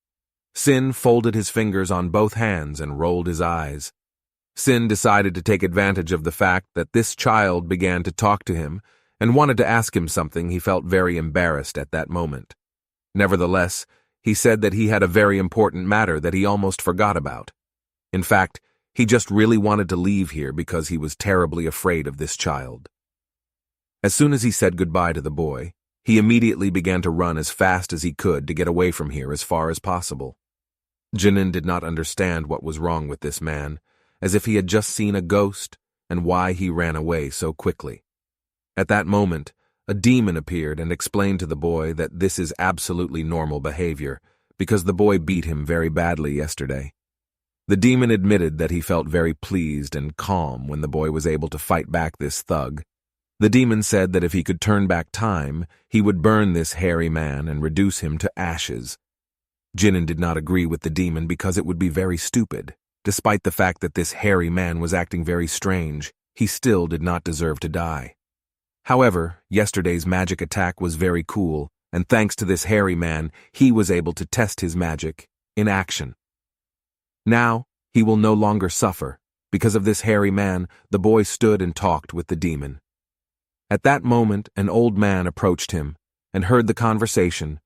Sin folded his fingers on both hands and rolled his eyes. Sin decided to take advantage of the fact that this child began to talk to him and wanted to ask him something. He felt very embarrassed at that moment. Nevertheless, he said that he had a very important matter that he almost forgot about. In fact, he just really wanted to leave here because he was terribly afraid of this child. As soon as he said goodbye to the boy, he immediately began to run as fast as he could to get away from here as far as possible. Jinin did not understand what was wrong with this man, as if he had just seen a ghost, and why he ran away so quickly. At that moment, a demon appeared and explained to the boy that this is absolutely normal behavior, because the boy beat him very badly yesterday. The demon admitted that he felt very pleased and calm when the boy was able to fight back this thug. The demon said that if he could turn back time, he would burn this hairy man and reduce him to ashes. Jinin did not agree with the demon because it would be very stupid. Despite the fact that this hairy man was acting very strange, he still did not deserve to die. However, yesterday's magic attack was very cool, and thanks to this hairy man, he was able to test his magic in action. Now, he will no longer suffer. Because of this hairy man, the boy stood and talked with the demon. At that moment, an old man approached him and heard the conversation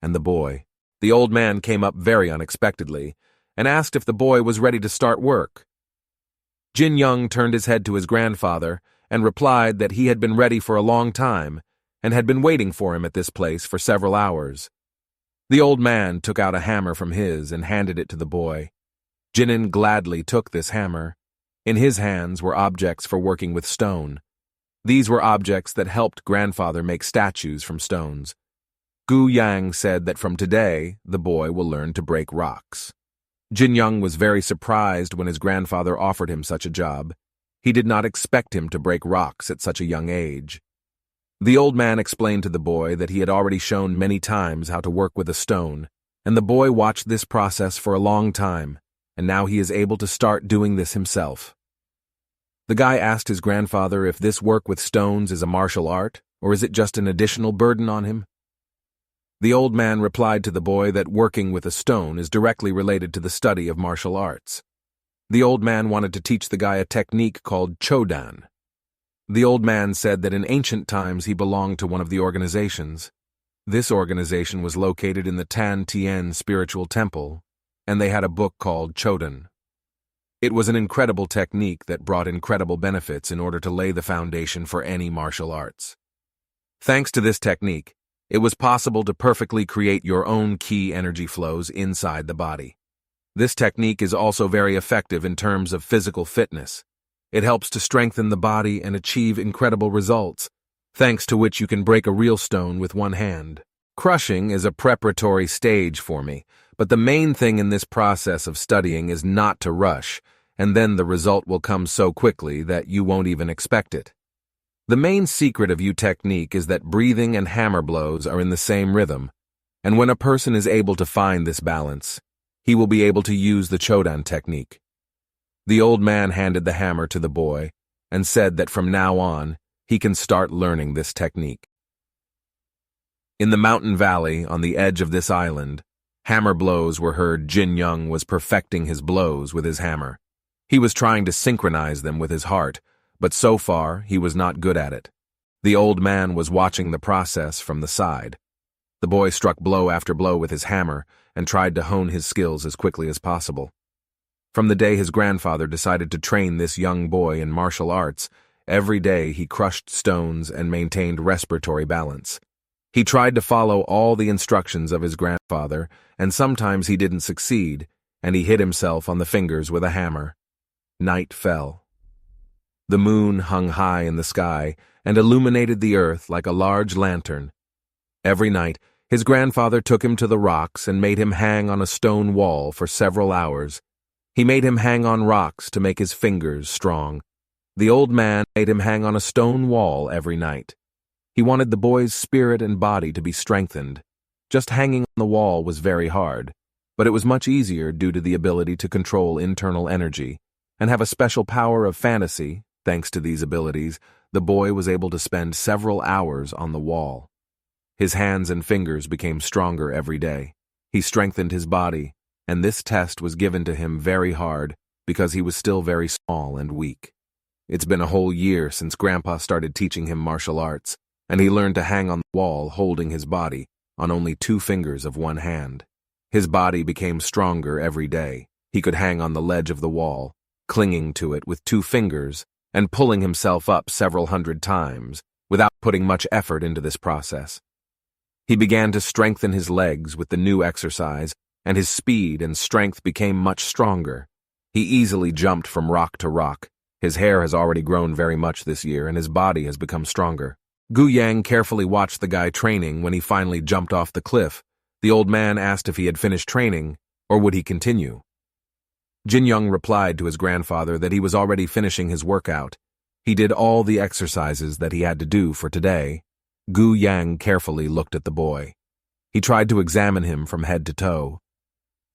and the boy. The old man came up very unexpectedly and asked if the boy was ready to start work. Jin Young turned his head to his grandfather and replied that he had been ready for a long time and had been waiting for him at this place for several hours. The old man took out a hammer from his and handed it to the boy. Jinin gladly took this hammer. In his hands were objects for working with stone. These were objects that helped grandfather make statues from stones. Gu Yang said that from today, the boy will learn to break rocks. Jin Young was very surprised when his grandfather offered him such a job. He did not expect him to break rocks at such a young age. The old man explained to the boy that he had already shown many times how to work with a stone, and the boy watched this process for a long time, and now he is able to start doing this himself. The guy asked his grandfather if this work with stones is a martial art, or is it just an additional burden on him? The old man replied to the boy that working with a stone is directly related to the study of martial arts. The old man wanted to teach the guy a technique called Chodan. The old man said that in ancient times he belonged to one of the organizations. This organization was located in the Tan Tien spiritual temple, and they had a book called Chodan. It was an incredible technique that brought incredible benefits in order to lay the foundation for any martial arts. Thanks to this technique, it was possible to perfectly create your own key energy flows inside the body. This technique is also very effective in terms of physical fitness. It helps to strengthen the body and achieve incredible results, thanks to which you can break a real stone with one hand. Crushing is a preparatory stage for me, but the main thing in this process of studying is not to rush, and then the result will come so quickly that you won't even expect it. The main secret of technique is that breathing and hammer blows are in the same rhythm, and when a person is able to find this balance, he will be able to use the Chodan technique. The old man handed the hammer to the boy and said that from now on, he can start learning this technique. In the mountain valley on the edge of this island, hammer blows were heard. Jin Young was perfecting his blows with his hammer. He was trying to synchronize them with his heart, but so far he was not good at it. The old man was watching the process from the side. The boy struck blow after blow with his hammer and tried to hone his skills as quickly as possible. From the day his grandfather decided to train this young boy in martial arts, every day he crushed stones and maintained respiratory balance. He tried to follow all the instructions of his grandfather, and sometimes he didn't succeed, and he hit himself on the fingers with a hammer. Night fell. The moon hung high in the sky and illuminated the earth like a large lantern. Every night, his grandfather took him to the rocks and made him hang on a stone wall for several hours. He made him hang on rocks to make his fingers strong. The old man made him hang on a stone wall every night. He wanted the boy's spirit and body to be strengthened. Just hanging on the wall was very hard, but it was much easier due to the ability to control internal energy and have a special power of fantasy. Thanks to these abilities, the boy was able to spend several hours on the wall. His hands and fingers became stronger every day. He strengthened his body, and this test was given to him very hard because he was still very small and weak. It's been a whole year since Grandpa started teaching him martial arts, and he learned to hang on the wall holding his body on only 2 fingers of one hand. His body became stronger every day. He could hang on the ledge of the wall, clinging to it with 2 fingers, and pulling himself up several hundred times without putting much effort into this process. He began to strengthen his legs with the new exercise, and his speed and strength became much stronger. He easily jumped from rock to rock. His hair has already grown very much this year, and his body has become stronger. Gu Yang carefully watched the guy training when he finally jumped off the cliff. The old man asked if he had finished training, or would he continue. Jin Young replied to his grandfather that he was already finishing his workout. He did all the exercises that he had to do for today. Gu Yang carefully looked at the boy. He tried to examine him from head to toe.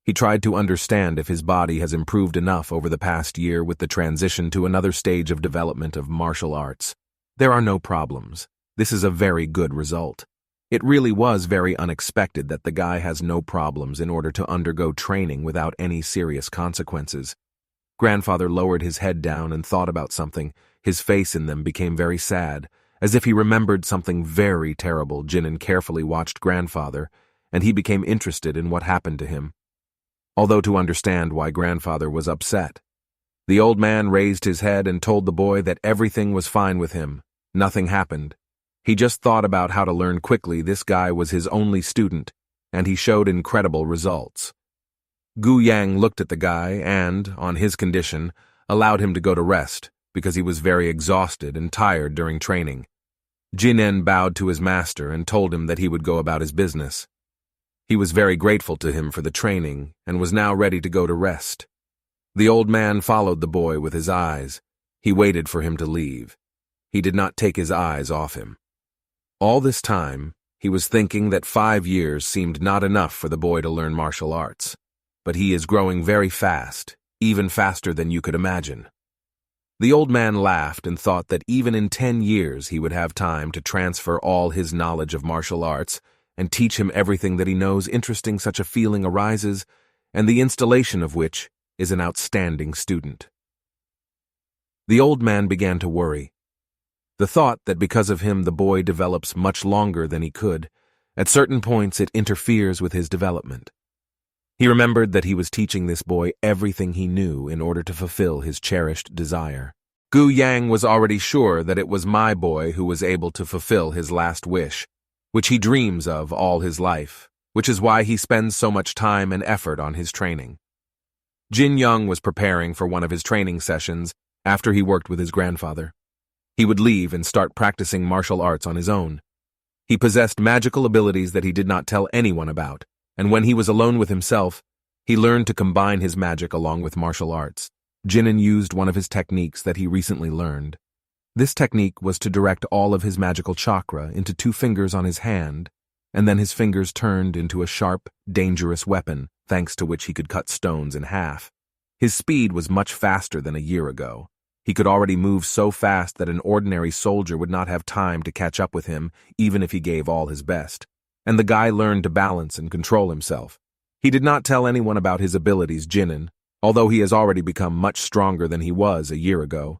He tried to understand if his body has improved enough over the past year with the transition to another stage of development of martial arts. There are no problems. This is a very good result. It really was very unexpected that the guy has no problems in order to undergo training without any serious consequences. Grandfather lowered his head down and thought about something. His face in them became very sad, as if he remembered something very terrible. Jinan carefully watched Grandfather, and he became interested in what happened to him. Although to understand why Grandfather was upset, the old man raised his head and told the boy that everything was fine with him. Nothing happened. He just thought about how to learn quickly. This guy was his only student, and he showed incredible results. Gu Yang looked at the guy and, on his condition, allowed him to go to rest because he was very exhausted and tired during training. Jinan bowed to his master and told him that he would go about his business. He was very grateful to him for the training and was now ready to go to rest. The old man followed the boy with his eyes. He waited for him to leave. He did not take his eyes off him. All this time, he was thinking that 5 years seemed not enough for the boy to learn martial arts. But he is growing very fast, even faster than you could imagine. The old man laughed and thought that even in 10 years he would have time to transfer all his knowledge of martial arts and teach him everything that he knows. Interesting, such a feeling arises, and the installation of which is an outstanding student. The old man began to worry. The thought that because of him the boy develops much longer than he could, at certain points it interferes with his development. He remembered that he was teaching this boy everything he knew in order to fulfill his cherished desire. Gu Yang was already sure that it was my boy who was able to fulfill his last wish, which he dreams of all his life, which is why he spends so much time and effort on his training. Jin Young was preparing for one of his training sessions after he worked with his grandfather. He would leave and start practicing martial arts on his own. He possessed magical abilities that he did not tell anyone about, and when he was alone with himself, he learned to combine his magic along with martial arts. Jinan used one of his techniques that he recently learned. This technique was to direct all of his magical chakra into 2 fingers on his hand, and then his fingers turned into a sharp, dangerous weapon, thanks to which he could cut stones in half. His speed was much faster than a year ago. He could already move so fast that an ordinary soldier would not have time to catch up with him, even if he gave all his best. And the guy learned to balance and control himself. He did not tell anyone about his abilities, Jinan, although he has already become much stronger than he was a year ago.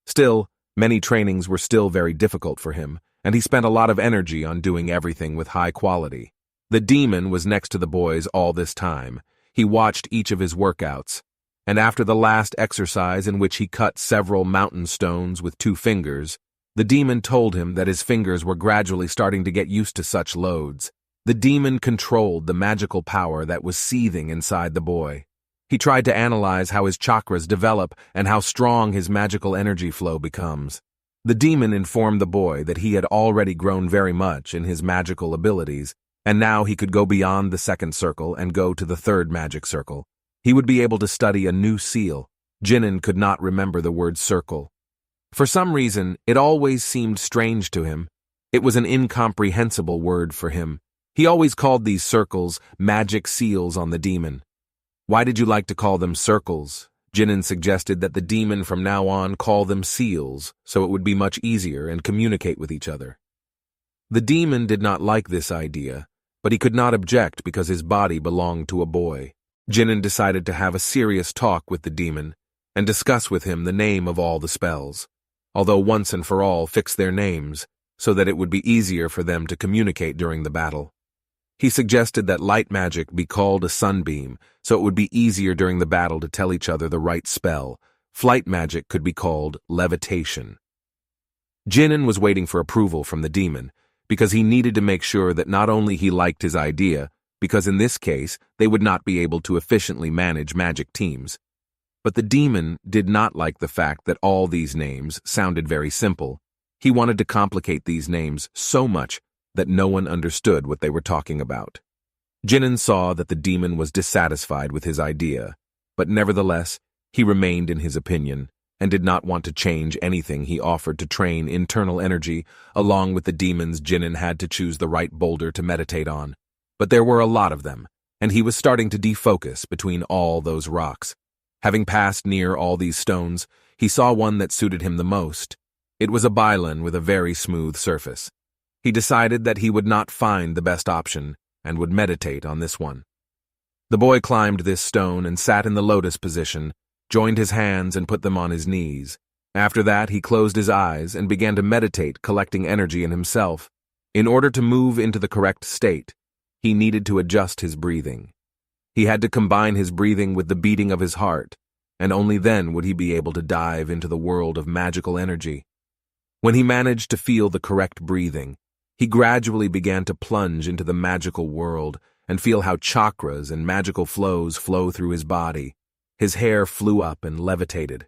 Still, many trainings were still very difficult for him, and he spent a lot of energy on doing everything with high quality. The demon was next to the boys all this time. He watched each of his workouts, and after the last exercise in which he cut several mountain stones with 2 fingers, the demon told him that his fingers were gradually starting to get used to such loads. The demon controlled the magical power that was seething inside the boy. He tried to analyze how his chakras develop and how strong his magical energy flow becomes. The demon informed the boy that he had already grown very much in his magical abilities, and now he could go beyond the 2nd circle and go to the 3rd magic circle. He would be able to study a new seal. Jinan could not remember the word circle. For some reason, it always seemed strange to him. It was an incomprehensible word for him. He always called these circles magic seals on the demon. Why did you like to call them circles? Jinan suggested that the demon from now on call them seals, so it would be much easier and communicate with each other. The demon did not like this idea, but he could not object because his body belonged to a boy. Jinan decided to have a serious talk with the demon and discuss with him the name of all the spells, although once and for all fix their names so that it would be easier for them to communicate during the battle. He suggested that light magic be called a sunbeam, so it would be easier during the battle to tell each other the right spell. Flight magic could be called levitation. Jinan was waiting for approval from the demon, because he needed to make sure that not only he liked his idea, because in this case they would not be able to efficiently manage magic teams. But the demon did not like the fact that all these names sounded very simple. He wanted to complicate these names so much that no one understood what they were talking about. Jinan saw that the demon was dissatisfied with his idea, but nevertheless, he remained in his opinion and did not want to change anything he offered to train internal energy. Along with the demons, Jinan had to choose the right boulder to meditate on. But there were a lot of them, and he was starting to defocus between all those rocks. Having passed near all these stones, he saw one that suited him the most. It was a bylon with a very smooth surface. He decided that he would not find the best option and would meditate on this one. The boy climbed this stone and sat in the lotus position, joined his hands and put them on his knees. After that, he closed his eyes and began to meditate, collecting energy in himself. In order to move into the correct state, he needed to adjust his breathing. He had to combine his breathing with the beating of his heart, and only then would he be able to dive into the world of magical energy. When he managed to feel the correct breathing, he gradually began to plunge into the magical world and feel how chakras and magical flows flow through his body. His hair flew up and levitated.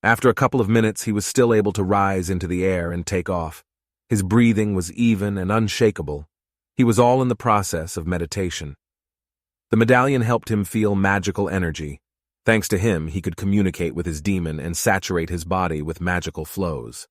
After a couple of minutes, he was still able to rise into the air and take off. His breathing was even and unshakable. He was all in the process of meditation. The medallion helped him feel magical energy. Thanks to him, he could communicate with his demon and saturate his body with magical flows.